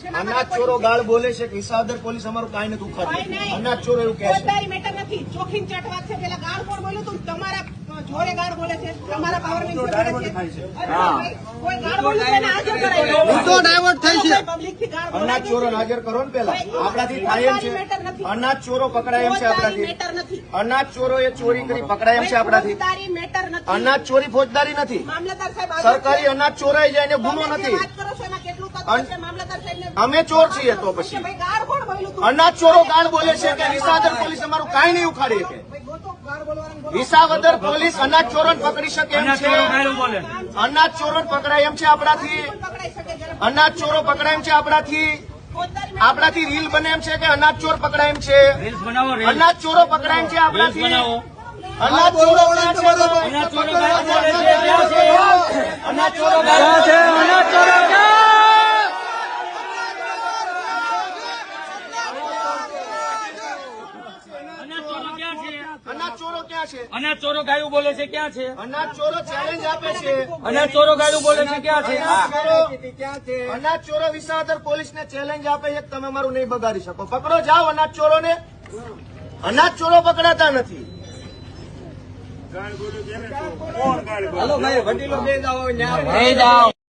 અનાજ ચોરો ગાળ બોલે છે કે વિસાવદર પોલીસ અમારું કાંઈ નથી ઉખાડ્યું. અનાજ ચોરો એવું કહે છે. ફોજદારી મેટર નથી, ચોખીન ચટ વાત છે. પેલા ગાળ કોણ બોલ્યું તું? તમારા જોડે ગાળ બોલે છે, તમારા પાવર નીચે બોલે છે. કોઈ ગાળ બોલ્યું તો એને હાજર કરાય. મુદ્દો ડાયવર્ટ થાય છે. પબ્લિક થી ગાળ બોલે અનાજ ચોરો હાજર કરો ને પેલા. આપણાથી થાય એમ છે. અનાજ ચોરો પકડાય એમ છે આપણાથી. મેટર નથી. અનાજ ચોરો એ ચોરી કરી પકડાય એમ છે આપણાથી. ફોજદારી મેટર નથી. અનાજ ચોરી ફોજદારી નથી. મામલતદાર સાહેબ સરકારી અનાજ ચોરાઈ જાય એને ગુનો નથી. વાત કરો છો એમાં કેટલું તથ્ય છે? મામલતદાર સાહેબને અમે ચોર છીએ તો પછી. ભાઈ ગાળ કોણ બોલ્યું તું? અનાજ ચોરો ગાળ બોલે છે કે વિસાવદર પોલીસ અમારું કાંઈ નહીં ઉખાડી શકે. ભાઈ ગોતો ગાળ બોલવાનું બોલો. વિસાવદર પોલીસ અનાજ ચોરોને પકડી શકે એમ છે. અનાજ ચોરોને પકડાય એમ છે આપણાથી. પકડાઈ શકે જ્યારે અનાજ ચોરો પકડાય એમ છે આપણાથી. ફોજદારી આપણાથી રીલ બને એમ છે કે અનાજ ચોર પકડાય એમ છે. અનાજ ચોરો પકડાય એમ છે આપણાથી. અનાજ ચોરો ક્યાં છે? અનાજ ચોરો ક્યાં છે? અનાજ ચોરો ક્યાં છે? અનાજ ચોરો ગાયું બોલે છે ક્યાં છે? અનાજ ચોરો ચેલેન્જ આપે છે. અનાજ ચોરો ગાયું બોલે છે ક્યાં છે? અનાજ ચોરો વિસાવદર પોલીસ ને ચેલેન્જ આપે છે કે તમે અમારું નહીં બગાડી શકો. પકડો જાઓ અનાજ ચોરો ને. અનાજ ચોરો પકડાતા નથી. બે જાઓ.